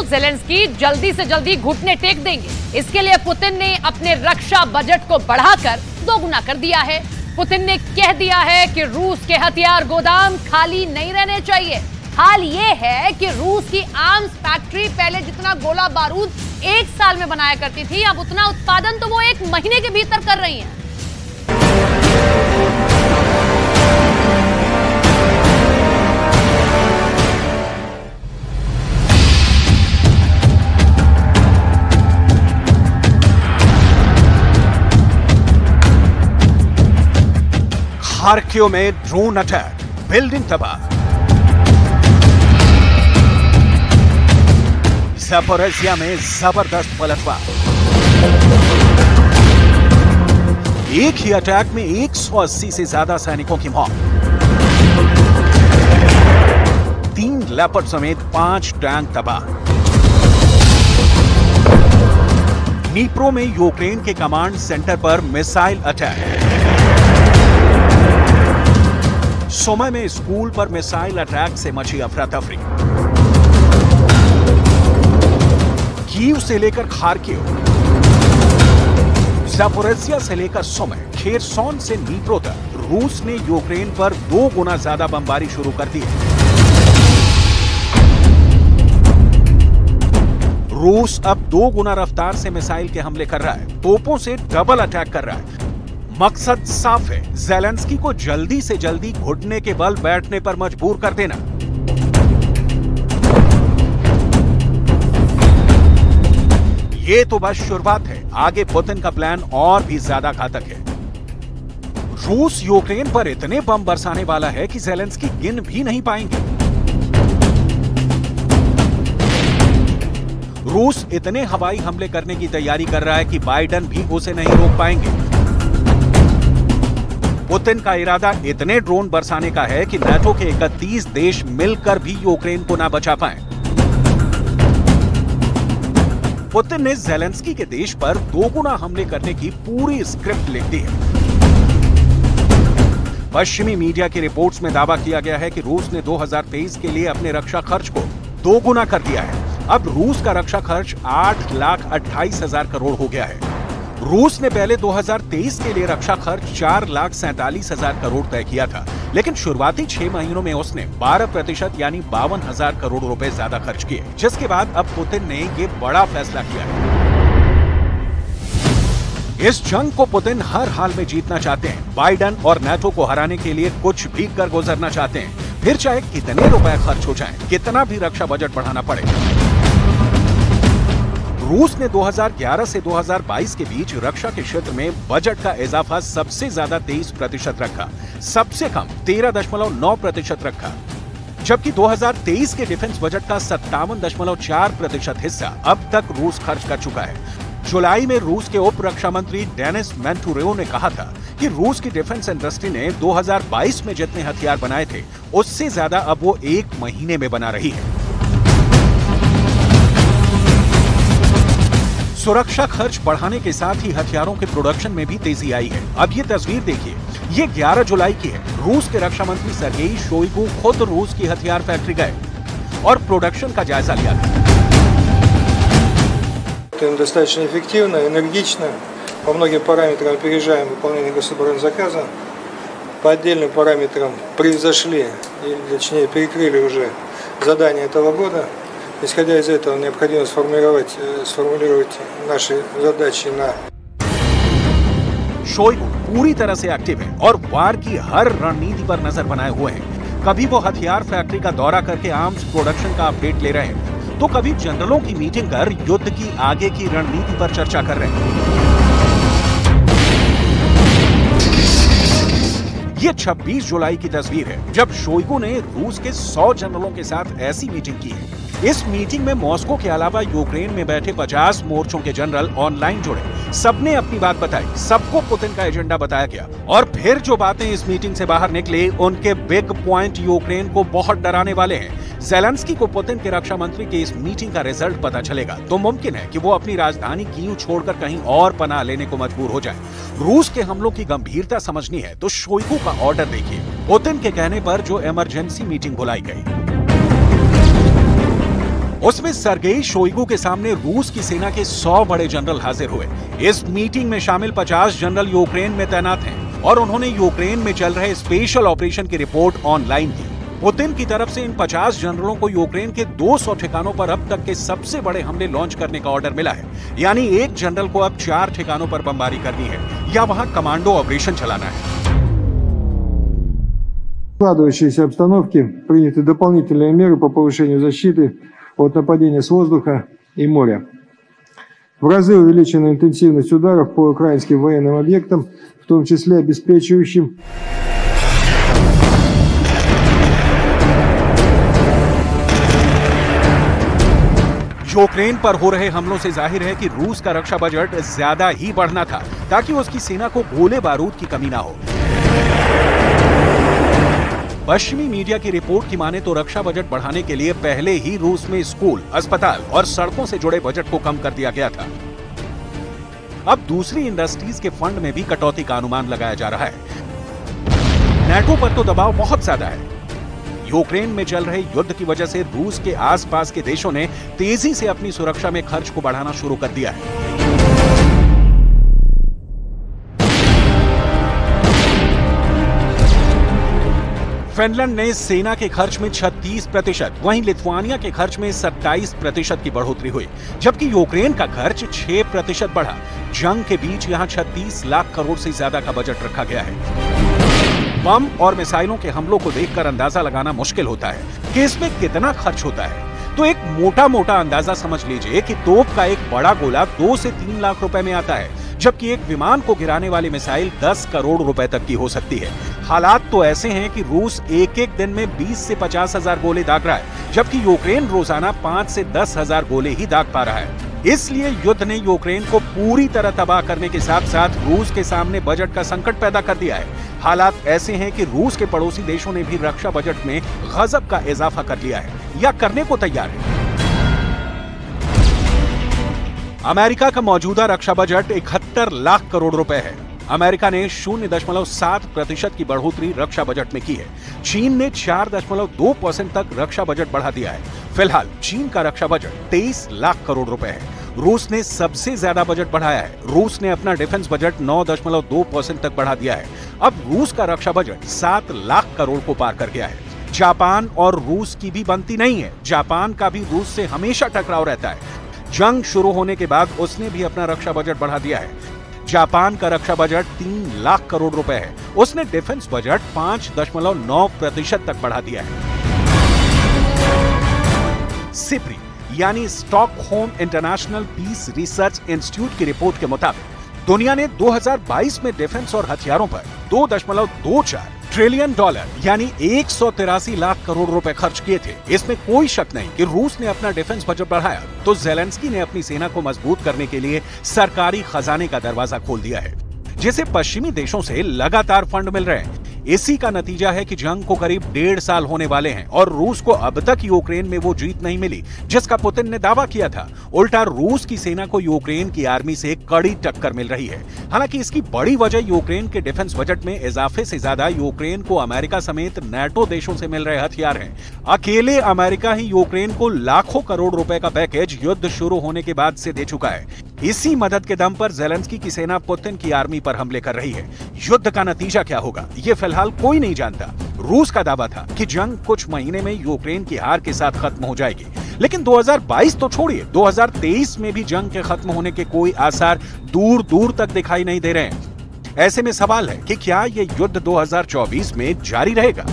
Zelensky जल्दी से जल्दी घुटने टेक देंगे। इसके लिए पुतिन ने अपने रक्षा बजट को बढ़ाकर दोगुना कर दिया है। पुतिन ने कह दिया है कि रूस के हथियार गोदाम खाली नहीं रहने चाहिए। हाल ये है कि रूस की आर्म्स फैक्ट्री पहले जितना गोला बारूद 1 साल में बनाया करती थी, अब उतना उत्पादन तो वो 1 महीने के भीतर कर रही हैं। खार्किव में ड्रोन अटैक, बिल्डिंग तबाह। ज़पोरिज़िया में जबरदस्त पलटवार। एक ही अटैक में 180 से ज्यादा सैनिकों की मौत। 3 लेपर्ड समेत 5 टैंक तबाह। नीप्रो में यूक्रेन के कमांड सेंटर पर मिसाइल अटैक। सुमा में स्कूल पर मिसाइल अटैक से मची अफरा तफरी। कीव से लेकर खार्किव, ज़पोरिज़िया से लेकर सुमा, खेरसोन से नीप्रो तक रूस ने यूक्रेन पर 2 गुना ज्यादा बमबारी शुरू कर दी है। रूस अब 2 गुना रफ्तार से मिसाइल के हमले कर रहा है, तोपों से डबल अटैक कर रहा है। मकसद साफ है, ज़ेलेंस्की को जल्दी से जल्दी घुटने के बल बैठने पर मजबूर कर देना। ये तो बस शुरुआत है, आगे पुतिन का प्लान और भी ज्यादा घातक है। रूस यूक्रेन पर इतने बम बरसाने वाला है कि ज़ेलेंस्की गिन भी नहीं पाएंगे। रूस इतने हवाई हमले करने की तैयारी कर रहा है कि बाइडेन भी उसे नहीं रोक पाएंगे। पुतिन का इरादा इतने ड्रोन बरसाने का है कि नाटो के 31 देश मिलकर भी यूक्रेन को ना बचा पाए। पुतिन ने ज़ेलेंस्की के देश पर 2 गुना हमले करने की पूरी स्क्रिप्ट लिख दी है। पश्चिमी मीडिया की रिपोर्ट्स में दावा किया गया है कि रूस ने 2023 के लिए अपने रक्षा खर्च को 2 गुना कर दिया है। अब रूस का रक्षा खर्च 8,28,000 करोड़ हो गया है। रूस ने पहले 2023 के लिए रक्षा खर्च 4,47,000 करोड़ तय किया था, लेकिन शुरुआती 6 महीनों में उसने 12% यानी 52,000 करोड़ रुपए ज्यादा खर्च किए, जिसके बाद अब पुतिन ने ये बड़ा फैसला किया है। इस जंग को पुतिन हर हाल में जीतना चाहते हैं। बाइडेन और नाटो को हराने के लिए कुछ भी कर गुजरना चाहते हैं, फिर चाहे कितने रुपए खर्च हो जाएं, कितना भी रक्षा बजट बढ़ाना पड़े। रूस ने 2011 से 2022 के बीच रक्षा के क्षेत्र में बजट का इजाफा सबसे ज्यादा 23% रखा, सबसे कम 13.9% रखा, जबकि 2023 के डिफेंस बजट का 57.4% हिस्सा अब तक रूस खर्च कर चुका है। जुलाई में रूस के उप रक्षा मंत्री डेनिस मेंटुरेव ने कहा था कि रूस की डिफेंस इंडस्ट्री ने 2022 में जितने हथियार बनाए थे, उससे ज्यादा अब वो 1 महीने में बना रही है। सुरक्षा खर्च बढ़ाने के साथ ही हथियारों के प्रोडक्शन में भी तेजी आई है। अब ये तस्वीर देखिए, ये 11 जुलाई की है। रूस के रक्षा मंत्री सर्गेई शोइगु खुद रूस की हथियार फैक्ट्री गए और प्रोडक्शन का जायजा लिया था। Достаточно эффективно, энергично. По многим параметрам опережаем выполнение гособоронзаказа. По отдельным параметрам превзошли, или точнее перекрыли уже задания этого года. Исходя из этого, необходимо сформулировать наши задачи на... शोइगु पूरी तरह से एक्टिव है और वार की हर रणनीति पर नजर बनाए हुए हैं। कभी वो हथियार फैक्ट्री का दौरा करके आर्म्स प्रोडक्शन का अपडेट ले रहे हैं, तो कभी जनरलों की मीटिंग कर युद्ध की आगे की रणनीति पर चर्चा कर रहे हैं। ये 26 जुलाई की तस्वीर है, जब शोइगु ने रूस के 100 जनरलों के साथ ऐसी मीटिंग की है। इस मीटिंग में मॉस्को के अलावा यूक्रेन में बैठे 50 मोर्चों के जनरल ऑनलाइन जुड़े। सबने अपनी बात बताई, सबको पुतिन का एजेंडा बताया गया और फिर जो बातें इस मीटिंग से बाहर निकली, उनके बिग पॉइंट यूक्रेन को बहुत डराने वाले हैं। ज़ेलेंस्की को पुतिन के रक्षा मंत्री की इस मीटिंग का रिजल्ट पता चलेगा तो मुमकिन है कि वो अपनी राजधानी कीव छोड़कर कहीं और पनाह लेने को मजबूर हो जाए। रूस के हमलों की गंभीरता समझनी है तो शोइगु का ऑर्डर देखिए। पुतिन के कहने पर जो इमरजेंसी मीटिंग बुलाई गई, उसमें सर्गेई शोइगु के सामने रूस की सेना के 100 बड़े जनरल हाजिर हुए। इस मीटिंग में शामिल 50 जनरल यूक्रेन में तैनात हैं और उन्होंने यूक्रेन में चल रहे स्पेशल ऑपरेशन की रिपोर्ट ऑनलाइन की। पुतिन की तरफ से इन 50 जनरलों को यूक्रेन के 200 ठिकानों पर अब तक के सबसे बड़े हमले लॉन्च करने का ऑर्डर मिला है। यानी एक जनरल को अब 4 ठिकानों पर बमबारी करनी है या वहां कमांडो ऑपरेशन चलाना है। В складывающейся обстановке приняты дополнительные меры по повышению защиты от нападения с воздуха и моря. В разы увеличена интенсивность ударов по украинским военным объектам, в том числе обеспечивающим यूक्रेन पर हो रहे हमलों से जाहिर है कि रूस का रक्षा बजट ज्यादा ही बढ़ना था ताकि उसकी सेना को गोले बारूद की कमी ना हो। पश्चिमी मीडिया की रिपोर्ट की माने तो रक्षा बजट बढ़ाने के लिए पहले ही रूस में स्कूल, अस्पताल और सड़कों से जुड़े बजट को कम कर दिया गया था। अब दूसरी इंडस्ट्रीज के फंड में भी कटौती का अनुमान लगाया जा रहा है। नेटो पर तो दबाव बहुत ज्यादा है। यूक्रेन में चल रहे युद्ध की वजह से रूस के आसपास के देशों ने तेजी से अपनी सुरक्षा में खर्च को बढ़ाना शुरू कर दिया है। फिनलैंड ने सेना के खर्च में 36%, वहीं लिथुआनिया के खर्च में 27% की बढ़ोतरी हुई, जबकि यूक्रेन का खर्च 6% बढ़ा। जंग के बीच यहां 36 लाख करोड़ से ज्यादा का बजट रखा गया है। बम और मिसाइलों के हमलों को देखकर अंदाजा लगाना मुश्किल होता है कि इसमें कितना खर्च होता है। तो एक मोटा अंदाजा समझ लीजिए कि तोप का एक बड़ा गोला 2 से 3 लाख रुपए में आता है, जबकि एक विमान को गिराने वाली मिसाइल 10 करोड़ रुपए तक की हो सकती है। हालात तो ऐसे हैं कि रूस एक दिन में 20 से 50 हजार गोले दाग रहा है, जबकि यूक्रेन रोजाना 5 से 10 हजार गोले ही दाग पा रहा है। इसलिए युद्ध ने यूक्रेन को पूरी तरह तबाह करने के साथ साथ रूस के सामने बजट का संकट पैदा कर दिया है। हालात ऐसे हैं कि रूस के पड़ोसी देशों ने भी रक्षा बजट में गजब का इजाफा कर लिया है या करने को तैयार है। अमेरिका का मौजूदा रक्षा बजट 71 लाख करोड़ रुपए है। अमेरिका ने 0.7% की बढ़ोतरी रक्षा बजट में की है। चीन ने 4.2% तक रक्षा बजट बढ़ा दिया है। फिलहाल चीन का रक्षा बजट 23 लाख करोड़ रुपए है। रूस ने सबसे ज्यादा बजट बढ़ाया है। रूस ने अपना डिफेंस बजट 9.2% तक बढ़ा दिया है। अब रूस का रक्षा बजट 7 लाख करोड़ को पार कर गया है। जापान और रूस की भी बनती नहीं है। जापान का भी रूस से हमेशा टकराव रहता है। जंग शुरू होने के बाद उसने भी अपना रक्षा बजट बढ़ा दिया है। जापान का रक्षा बजट 3 लाख करोड़ रुपए है। उसने डिफेंस बजट 5.9% तक बढ़ा दिया है। सिप्री यानी Stockholm International Peace Research Institute की रिपोर्ट के मुताबिक दुनिया ने 2022 में डिफेंस और हथियारों पर 2.24 ट्रिलियन डॉलर यानी 183 लाख करोड़ रुपए खर्च किए थे। इसमें कोई शक नहीं कि रूस ने अपना डिफेंस बजट बढ़ाया तो ज़ेलेंस्की ने अपनी सेना को मजबूत करने के लिए सरकारी खजाने का दरवाजा खोल दिया है, जिसे पश्चिमी देशों से लगातार फंड मिल रहे हैं। इसी का नतीजा है कि जंग को करीब 1.5 साल होने वाले हैं और रूस को अब तक यूक्रेन में वो जीत नहीं मिली जिसका पुतिन ने दावा किया था। उल्टा रूस की सेना को यूक्रेन की आर्मी से कड़ी टक्कर मिल रही है। हालांकि इसकी बड़ी वजह यूक्रेन के डिफेंस बजट में इजाफे से ज्यादा यूक्रेन को अमेरिका समेत नेटो देशों से मिल रहे हथियार हैं। अकेले अमेरिका ही यूक्रेन को लाखों करोड़ रुपए का पैकेज युद्ध शुरू होने के बाद से दे चुका है। इसी मदद के दम पर ज़ेलेंस्की की सेना पुतिन की आर्मी पर हमले कर रही है। युद्ध का नतीजा क्या होगा ये फिलहाल कोई नहीं जानता। रूस का दावा था कि जंग कुछ महीने में यूक्रेन की हार के साथ खत्म हो जाएगी, लेकिन 2022 तो छोड़िए 2023 में भी जंग के खत्म होने के कोई आसार दूर दूर तक दिखाई नहीं दे रहे हैं। ऐसे में सवाल है कि क्या ये युद्ध 2024 में जारी रहेगा।